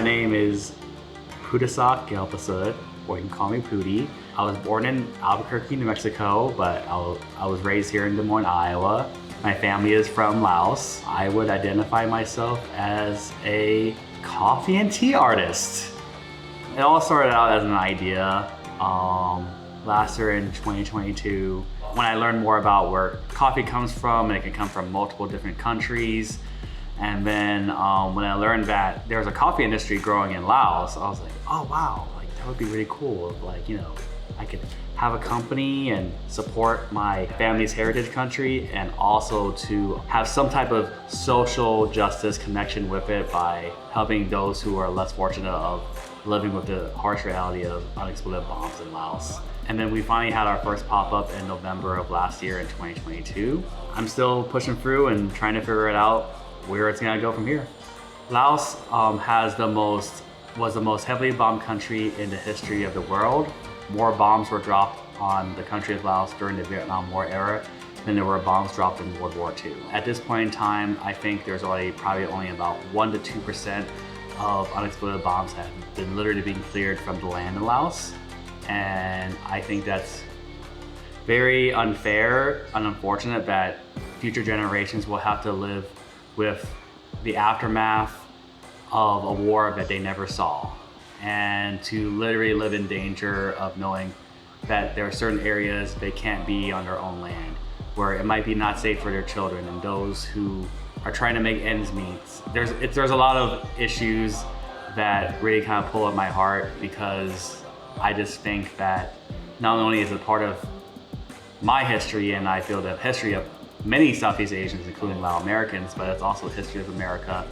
name is Phouthasack Keopraseuth, or you can call me Pootie. I was born in Albuquerque, New Mexico, but I was raised here in Des Moines, Iowa. My family is from Laos. I would identify myself as a coffee and tea artist. It all started out as an idea last year in 2022 when I learned more about where coffee comes from, and it can come from multiple different countries. And then when I learned that there's a coffee industry growing in Laos, I was like, oh wow, like that would be really cool. Like, you know, I could have a company and support my family's heritage country, and also to have some type of social justice connection with it by helping those who are less fortunate of living with the harsh reality of unexploded bombs in Laos. And then we finally had our first pop-up in November of last year in 2022. I'm still pushing through and trying to figure it out where it's gonna go from here. Laos was the most heavily bombed country in the history of the world. More bombs were dropped on the country of Laos during the Vietnam War era than there were bombs dropped in World War II. At this point in time, I think there's probably only about 1% to 2% of unexploded bombs have been literally being cleared from the land in Laos. And I think that's very unfair and unfortunate that future generations will have to live with the aftermath of a war that they never saw, and to literally live in danger of knowing that there are certain areas they can't be on their own land, where it might be not safe for their children and those who are trying to make ends meet. There's a lot of issues that really kind of pull at my heart, because I just think that not only is it part of my history, and I feel the history of many Southeast Asians, including Lao Americans, but it's also the history of America,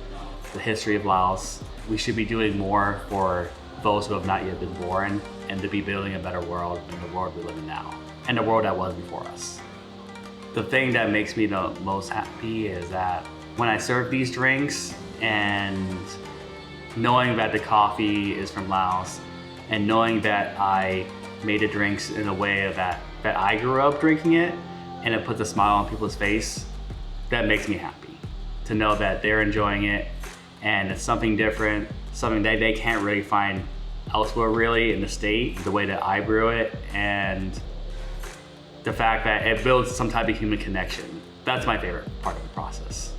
the history of Laos. We should be doing more for those who have not yet been born, and to be building a better world than the world we live in now, and the world that was before us. The thing that makes me the most happy is that when I serve these drinks, and knowing that the coffee is from Laos, and knowing that I made the drinks in a way that I grew up drinking it, and it puts a smile on people's face, that makes me happy. To know that they're enjoying it, and it's something different, something that they can't really find elsewhere really in the state, the way that I brew it, and the fact that it builds some type of human connection. That's my favorite part of the process.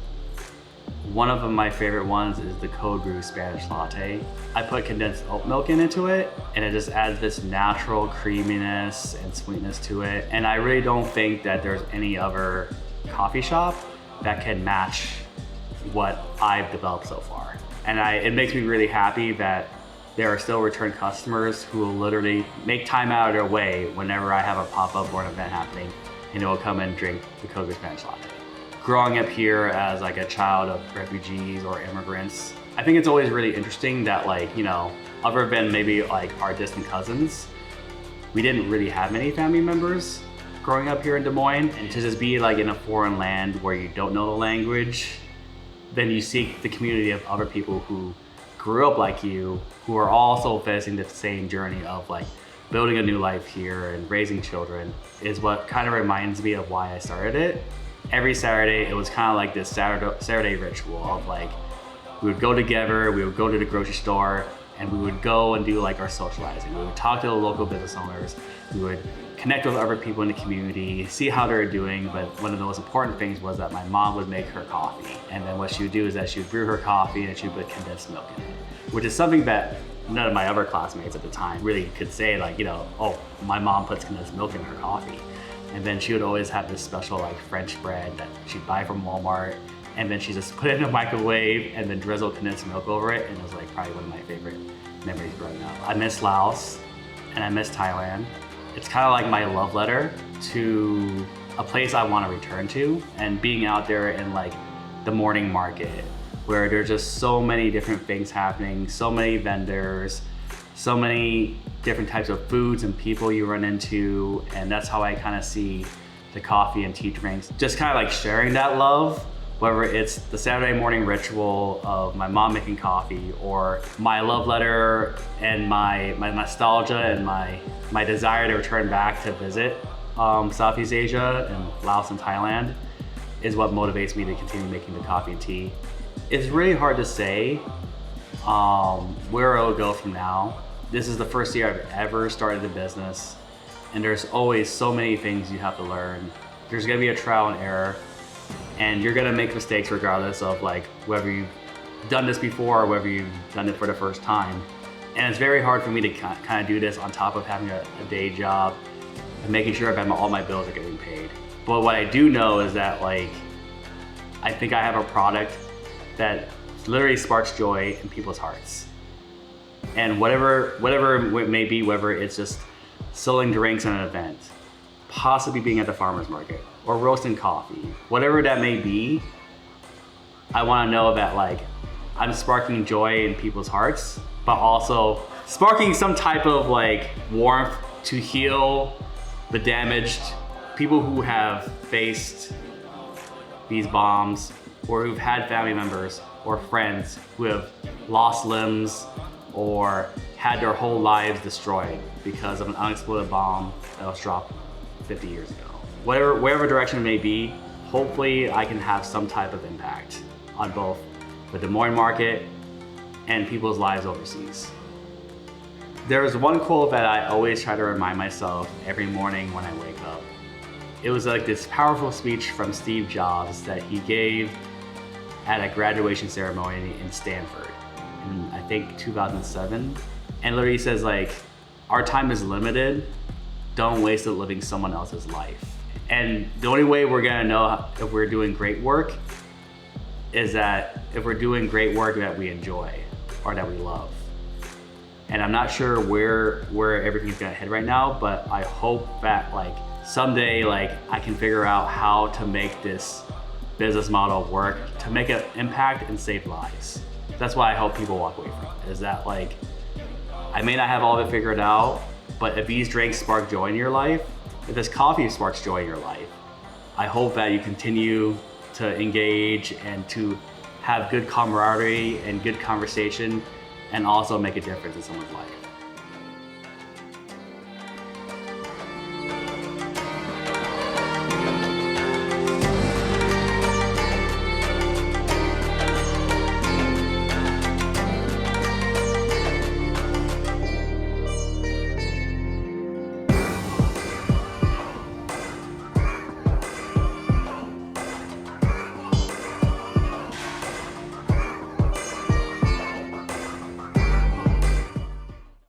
One of my favorite ones is the cold brew Spanish latte. I put condensed oat milk into it, and it just adds this natural creaminess and sweetness to it. And I really don't think that there's any other coffee shop that can match what I've developed so far. And it makes me really happy that there are still return customers who will literally make time out of their way whenever I have a pop-up or an event happening, and they will come and drink the cold brew Spanish latte. Growing up here as like a child of refugees or immigrants, I think it's always really interesting that, like, you know, other than maybe like our distant cousins, we didn't really have many family members growing up here in Des Moines. And to just be like in a foreign land where you don't know the language, then you seek the community of other people who grew up like you, who are also facing the same journey of like building a new life here and raising children, is what kind of reminds me of why I started it. Every Saturday, it was kind of like this Saturday ritual of like, we would go together, we would go to the grocery store, and we would go and do like our socializing. We would talk to the local business owners, we would connect with other people in the community, see how they're doing. But one of the most important things was that my mom would make her coffee. And then what she would do is that she would brew her coffee and she would put condensed milk in it, which is something that none of my other classmates at the time really could say, like, you know, oh, my mom puts condensed milk in her coffee. And then she would always have this special like French bread that she'd buy from Walmart, and then she just put it in the microwave and then drizzle condensed milk over it. And it was like probably one of my favorite memories growing up. I miss Laos and I miss Thailand. It's kind of like my love letter to a place I want to return to, and being out there in like the morning market where there's just so many different things happening, so many vendors, so many different types of foods and people you run into. And that's how I kind of see the coffee and tea drinks, just kind of like sharing that love, whether it's the Saturday morning ritual of my mom making coffee, or my love letter and my nostalgia and my desire to return back to visit Southeast Asia and Laos and Thailand is what motivates me to continue making the coffee and tea. It's really hard to say where it'll go from now. This is the first year I've ever started a business, and there's always so many things you have to learn. There's gonna be a trial and error, and you're gonna make mistakes regardless of like whether you've done this before or whether you've done it for the first time. And it's very hard for me to kind of do this on top of having a day job and making sure that all my bills are getting paid. But what I do know is that like, I think I have a product that literally sparks joy in people's hearts. And whatever it may be, whether it's just selling drinks at an event, possibly being at the farmer's market, or roasting coffee, whatever that may be, I wanna know that like, I'm sparking joy in people's hearts, but also sparking some type of like warmth to heal the damaged people who have faced these bombs, or who've had family members or friends who have lost limbs or had their whole lives destroyed because of an unexploded bomb that was dropped 50 years ago. Whatever direction it may be, hopefully I can have some type of impact on both the Des Moines market and people's lives overseas. There's one quote that I always try to remind myself every morning when I wake up. It was like this powerful speech from Steve Jobs that he gave at a graduation ceremony in Stanford in I think 2007. And literally says like, our time is limited, don't waste it living someone else's life. And the only way we're gonna know if we're doing great work is that if we're doing great work that we enjoy or that we love. And I'm not sure where everything's gonna head right now, but I hope that like someday like I can figure out how to make this business model work to make an impact and save lives. That's what I hope people walk away from, is that like, I may not have all of it figured out, but if these drinks spark joy in your life, if this coffee sparks joy in your life, I hope that you continue to engage and to have good camaraderie and good conversation and also make a difference in someone's life.